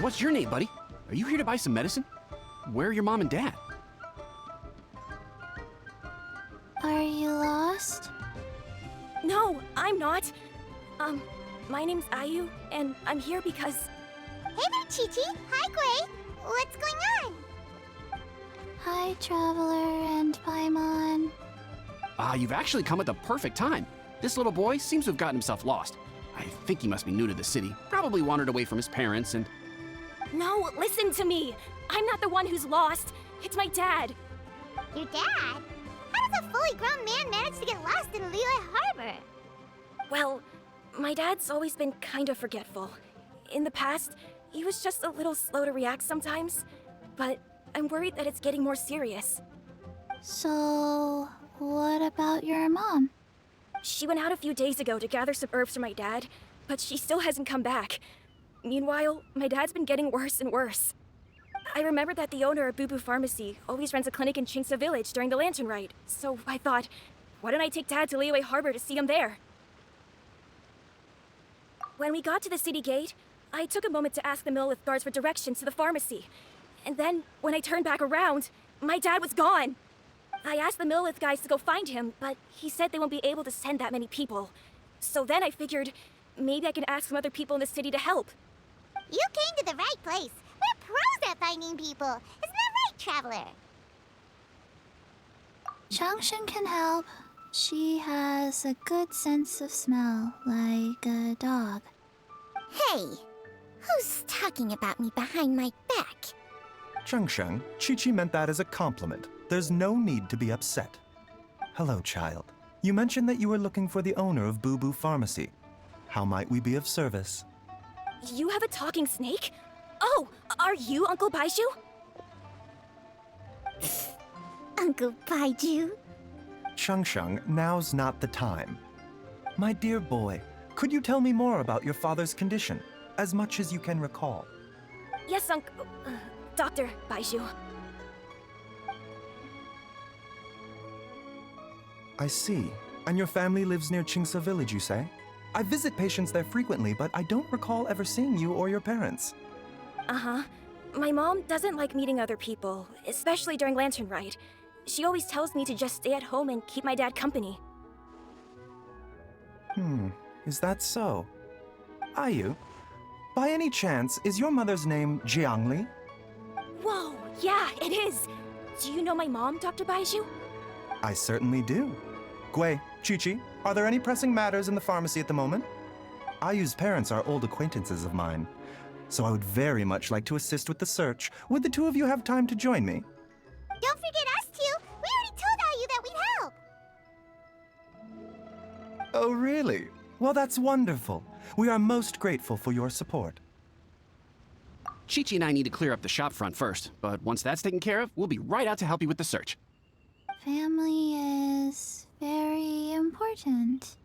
What's your name, buddy? Are you here to buy some medicine? Where are your mom and dad? Are you lost? No, I'm not. My name's Ayu, and I'm here because... Hey there, Chi-Chi. Hi, Gui. What's going on? Hi, Traveler and Paimon. You've actually come at the perfect time. This little boy seems to have gotten himself lost. I think he must be new to the city. Probably wandered away from his parents and... No, listen to me. I'm not the one who's lost. It's my dad. Your dad? How does a fully grown man manage to get lost in Liyue Harbor? Well, my dad's always been kind of forgetful. In the past, he was just a little slow to react sometimes. But I'm worried that it's getting more serious. So, what about your mom? She went out a few days ago to gather some herbs for my dad, but she still hasn't come back. Meanwhile, my dad's been getting worse and worse. I remember that the owner of Boo Boo Pharmacy always runs a clinic in Chingsa Village during the Lantern Rite, so I thought, why don't I take Dad to Liyue Harbor to see him there? When we got to the city gate, I took a moment to ask the Millelith guards for directions to the pharmacy. And then, when I turned back around, my dad was gone. I asked the Millelith guys to go find him, but he said they won't be able to send that many people. So then I figured, maybe I can ask some other people in the city to help. You came to the right place. We're pros at finding people. Isn't that right, Traveler? Changshan can help. She has a good sense of smell, like a dog. Hey, who's talking about me behind my back? Changsheng, Chi-Chi meant that as a compliment. There's no need to be upset. Hello, child. You mentioned that you were looking for the owner of Boo Boo Pharmacy. How might we be of service? You have a talking snake? Oh, are you Uncle Baizhu? Uncle Baizhu? Changsheng, now's not the time. My dear boy, could you tell me more about your father's condition, as much as you can recall? Yes, Dr. Baizhu. I see. And your family lives near Chingsa Village, you say? I visit patients there frequently, but I don't recall ever seeing you or your parents. Uh-huh. My mom doesn't like meeting other people, especially during Lantern Rite. She always tells me to just stay at home and keep my dad company. Is that so? Ayu, by any chance, is your mother's name Jiangli? Whoa, yeah, it is! Do you know my mom, Dr. Baizhu? I certainly do. Gui, Chi-Chi, are there any pressing matters in the pharmacy at the moment? Ayu's parents are old acquaintances of mine, so I would very much like to assist with the search. Would the two of you have time to join me? Don't forget us two. We already told Ayu that we'd help. Oh, really? Well, that's wonderful. We are most grateful for your support. Chi-Chi and I need to clear up the shop front first, but once that's taken care of, we'll be right out to help you with the search. Family is very important.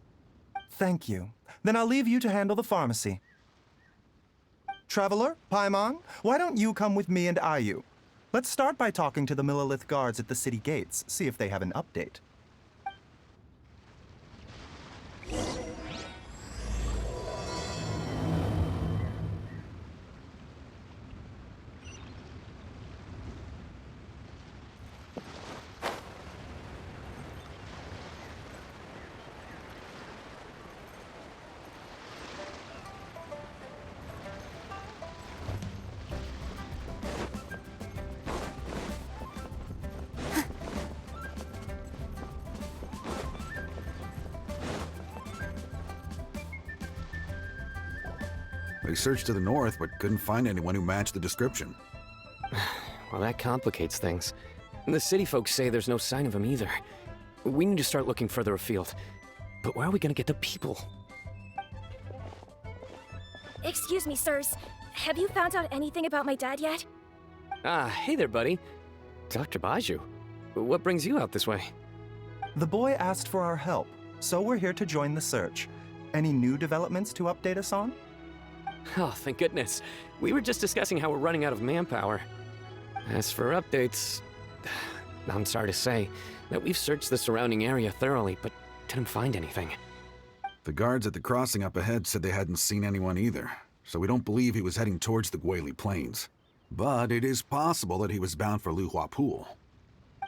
Thank you. Then I'll leave you to handle the pharmacy. Traveler, Paimon, why don't you come with me and Ayu? Let's start by talking to the Millelith guards at the city gates, see if they have an update. They searched to the north, but couldn't find anyone who matched the description. Well, that complicates things. The city folks say there's no sign of him either. We need to start looking further afield. But where are we gonna get the people? Excuse me, sirs. Have you found out anything about my dad yet? Hey there, buddy. Dr. Baizhu. What brings you out this way? The boy asked for our help, so we're here to join the search. Any new developments to update us on? Oh, thank goodness. We were just discussing how we're running out of manpower. As for updates, I'm sorry to say that we've searched the surrounding area thoroughly, but didn't find anything. The guards at the crossing up ahead said they hadn't seen anyone either. so we don't believe he was heading towards the Guili Plains. But it is possible that he was bound for Luhua Pool.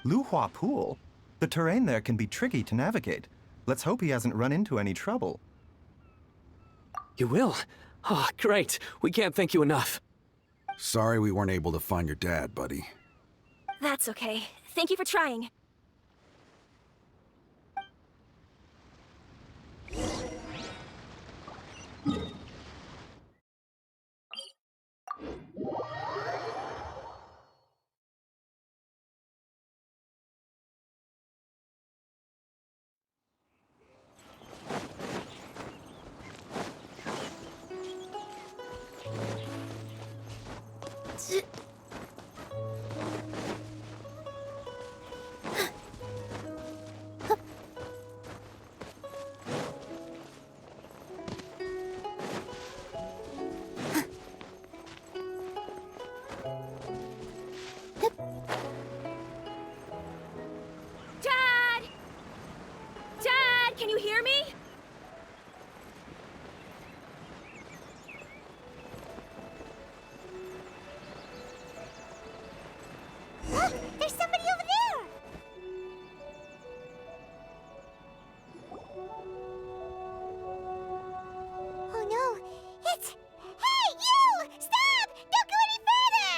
Luhua Pool? The terrain there can be tricky to navigate. Let's hope he hasn't run into any trouble. You will? Oh, great. We can't thank you enough. Sorry we weren't able to find your dad, buddy. That's okay. Thank you for trying. Dad! Dad, can you hear me? Look, there's somebody over there! Oh no, it's... Hey, you! Stop! Don't go any further!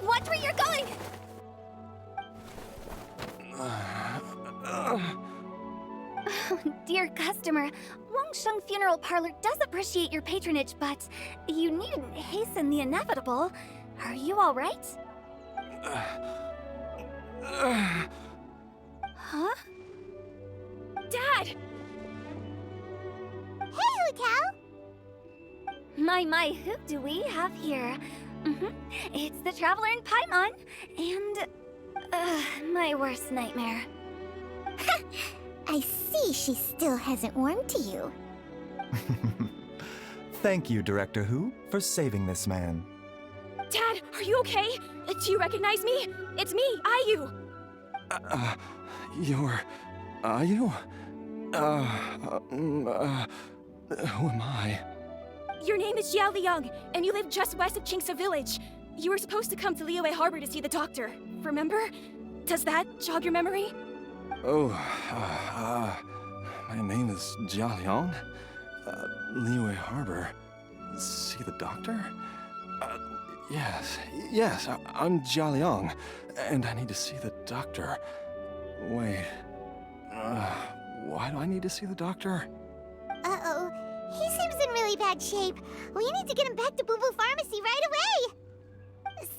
Watch where you're going! Dear customer, Wangsheng Funeral Parlor does appreciate your patronage, but you needn't hasten the inevitable. Are you all right? Huh? Dad! Hey, Hutao! My, who do we have here? It's the Traveler in Paimon, and... my worst nightmare. I see she still hasn't warmed to you. Thank you, Director Hu, for saving this man. Dad, are you okay? Do you recognize me? It's me, Ayu. You're... Ayu? Who am I? Your name is Jiao Liang, and you live just west of Qingsa Village. You were supposed to come to Liyue Harbor to see the doctor. Remember? Does that jog your memory? Oh, my name is Jia Liang. Liyue Harbor. See the doctor? Yes, I'm Jia Liang, and I need to see the doctor. Wait, why do I need to see the doctor? Uh-oh. He seems in really bad shape. We need to get him back to Boo Boo Pharmacy right away!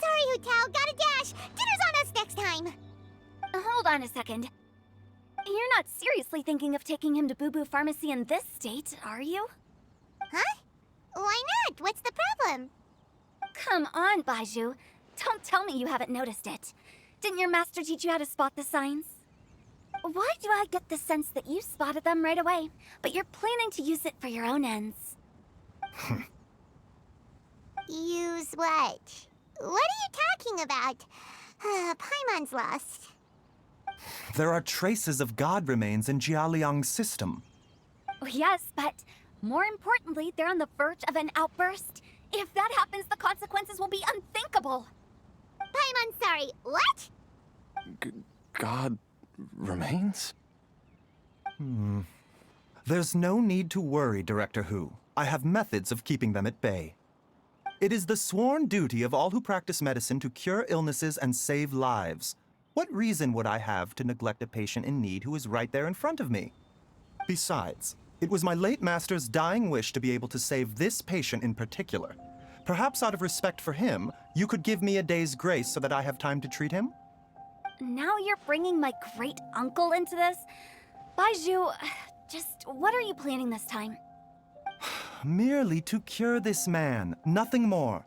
Sorry, Hutao, gotta dash! Dinner's on us next time! Hold on a second. You're not seriously thinking of taking him to Boo Boo Pharmacy in this state, are you? Huh? Why not? What's the problem? Come on, Baizhu. Don't tell me you haven't noticed it. Didn't your master teach you how to spot the signs? Why do I get the sense that you spotted them right away, but you're planning to use it for your own ends? Use what? What are you talking about? Paimon's lost. There are traces of god remains in Jia Liang's system. Oh, yes, but more importantly, they're on the verge of an outburst. If that happens, the consequences will be unthinkable. Paimon's sorry. What? God remains? There's no need to worry, Director Hu. I have methods of keeping them at bay. It is the sworn duty of all who practice medicine to cure illnesses and save lives. What reason would I have to neglect a patient in need who is right there in front of me? Besides, it was my late master's dying wish to be able to save this patient in particular. Perhaps out of respect for him, you could give me a day's grace so that I have time to treat him? Now you're bringing my great-uncle into this? Baizhu, just what are you planning this time? Merely to cure this man, nothing more.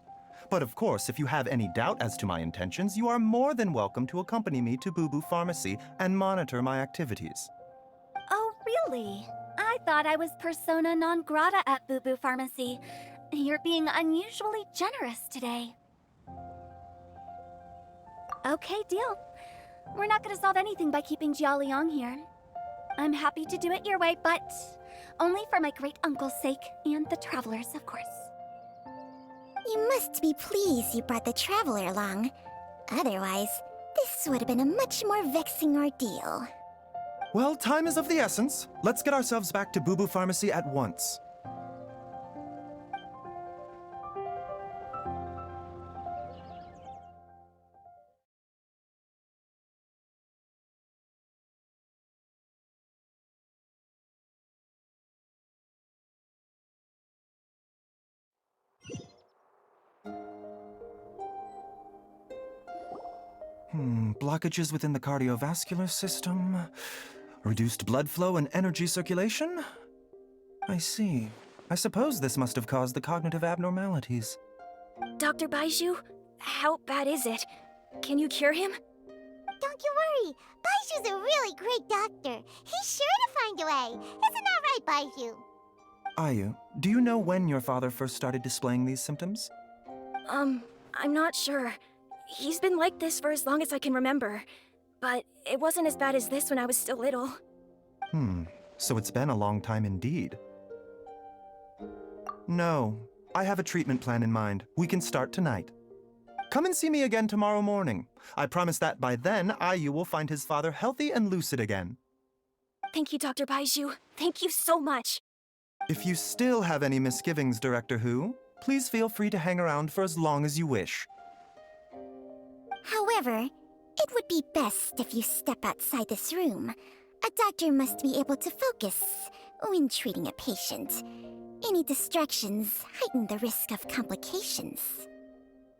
But of course, if you have any doubt as to my intentions, you are more than welcome to accompany me to Boo Boo Pharmacy and monitor my activities. Oh, really? I thought I was persona non grata at Boo Boo Pharmacy. You're being unusually generous today. Okay, deal. We're not gonna solve anything by keeping Jia Liang here. I'm happy to do it your way, but only for my great uncle's sake and the travelers, of course. You must be pleased you brought the traveler along. Otherwise, this would have been a much more vexing ordeal. Well, time is of the essence. Let's get ourselves back to Boo Boo Pharmacy at once. Blockages within the cardiovascular system, reduced blood flow and energy circulation? I see. I suppose this must have caused the cognitive abnormalities. Dr. Baizhu, how bad is it? Can you cure him? Don't you worry. Baizhu's a really great doctor. He's sure to find a way. Isn't that right, Baizhu? Ayu, do you know when your father first started displaying these symptoms? I'm not sure. He's been like this for as long as I can remember. But it wasn't as bad as this when I was still little. So it's been a long time indeed. No, I have a treatment plan in mind. We can start tonight. Come and see me again tomorrow morning. I promise that by then, Ayu will find his father healthy and lucid again. Thank you, Dr. Baizhu. Thank you so much. If you still have any misgivings, Director Hu, please feel free to hang around for as long as you wish. However, it would be best if you step outside this room. A doctor must be able to focus when treating a patient. Any distractions heighten the risk of complications.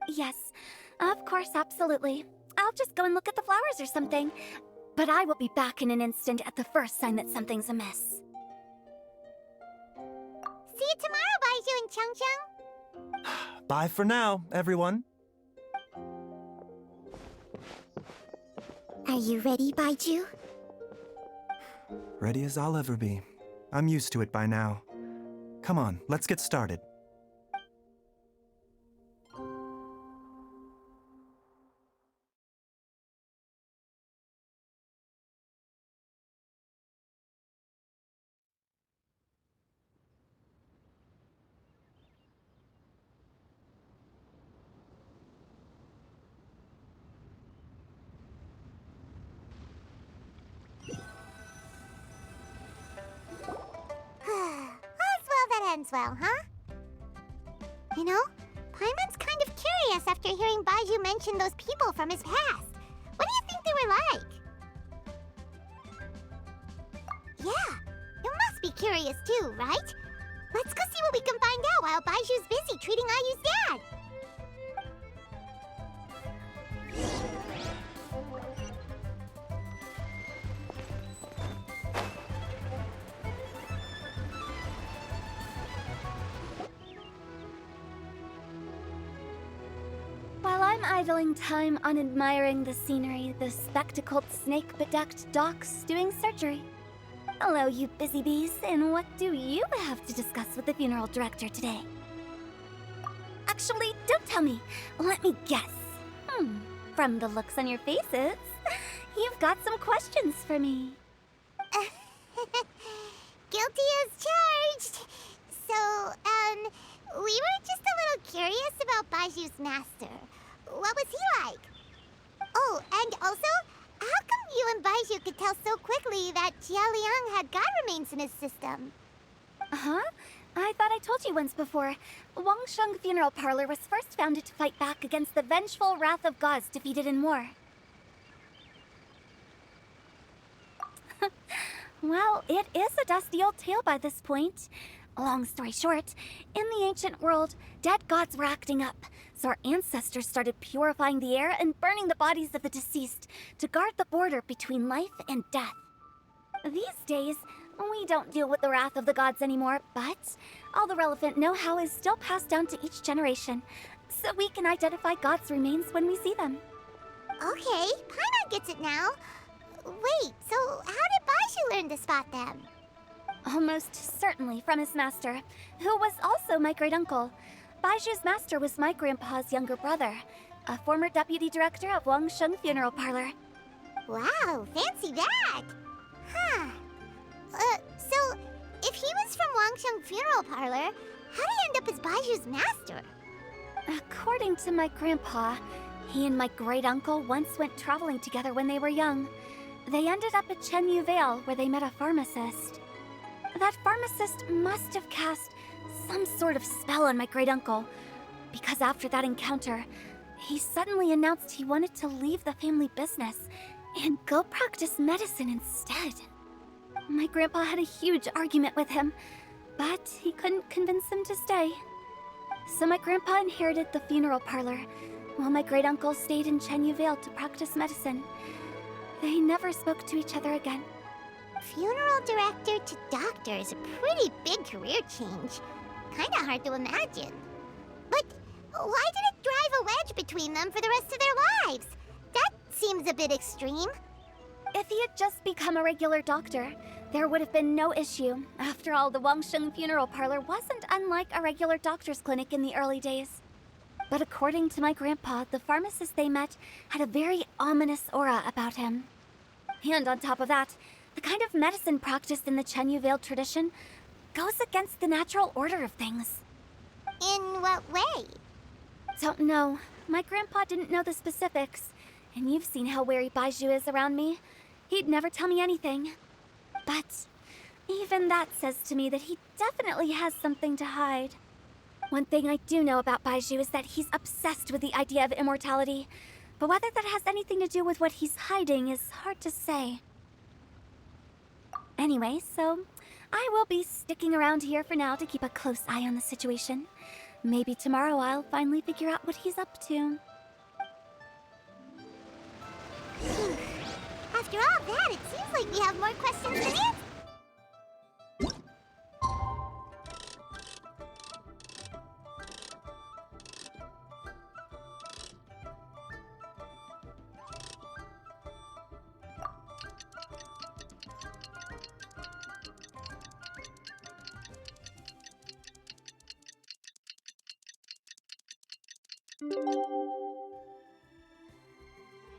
Yes, of course, absolutely. I'll just go and look at the flowers or something. But I will be back in an instant at the first sign that something's amiss. See you tomorrow, Baizhu and Chung-Chung. Bye for now, everyone. Are you ready, Baizhu? Ready as I'll ever be. I'm used to it by now. Come on, let's get started. Ends well, huh? You know, Paimon's kind of curious after hearing Baizhu mention those people from his past. What do you think they were like? Yeah, you must be curious too, right? Let's go see what we can find out while Baizhu's busy treating Ayu's dad. While I'm idling time on admiring the scenery, the spectacled snake-bedecked docs doing surgery. Hello, you busy bees, and what do you have to discuss with the funeral director today? Actually, don't tell me. Let me guess. From the looks on your faces, you've got some questions for me. Guilty as charged. So, we were just a little curious about Baizhu's master. What was he like? Oh, and also, how come you and Baizhu could tell so quickly that Jialiang had god remains in his system? Huh? I thought I told you once before. Wangsheng Funeral Parlor was first founded to fight back against the vengeful wrath of gods defeated in war. Well, it is a dusty old tale by this point. Long story short, in the ancient world, dead gods were acting up, so our ancestors started purifying the air and burning the bodies of the deceased to guard the border between life and death. These days, we don't deal with the wrath of the gods anymore, but all the relevant know-how is still passed down to each generation, so we can identify gods' remains when we see them. Okay, Paimon gets it now. Wait, so how did Baizhu learn to spot them? Almost certainly from his master, who was also my great-uncle. Baizhu's master was my grandpa's younger brother, a former deputy director of Wangsheng Funeral Parlor. Wow, fancy that! Huh. So, if he was from Wangsheng Funeral Parlor, how'd he end up as Baiju's master? According to my grandpa, he and my great-uncle once went traveling together when they were young. They ended up at Chenyu Vale, where they met a pharmacist. That pharmacist must have cast some sort of spell on my great-uncle, because after that encounter, he suddenly announced he wanted to leave the family business and go practice medicine instead. My grandpa had a huge argument with him, but he couldn't convince him to stay. So my grandpa inherited the funeral parlor, while my great-uncle stayed in Chenyu Vale to practice medicine. They never spoke to each other again. Funeral director to doctor is a pretty big career change. Kinda hard to imagine. But why did it drive a wedge between them for the rest of their lives? That seems a bit extreme. If he had just become a regular doctor, there would have been no issue. After all, the Wangsheng Funeral Parlor wasn't unlike a regular doctor's clinic in the early days. But according to my grandpa, the pharmacist they met had a very ominous aura about him. And on top of that, the kind of medicine practiced in the Chenyu Vale tradition goes against the natural order of things. In what way? Don't know. My grandpa didn't know the specifics, and you've seen how wary Baizhu is around me. He'd never tell me anything. But even that says to me that he definitely has something to hide. One thing I do know about Baizhu is that he's obsessed with the idea of immortality, but whether that has anything to do with what he's hiding is hard to say. Anyway, so I will be sticking around here for now to keep a close eye on the situation. Maybe tomorrow I'll finally figure out what he's up to. After all that, it seems like we have more questions than answers.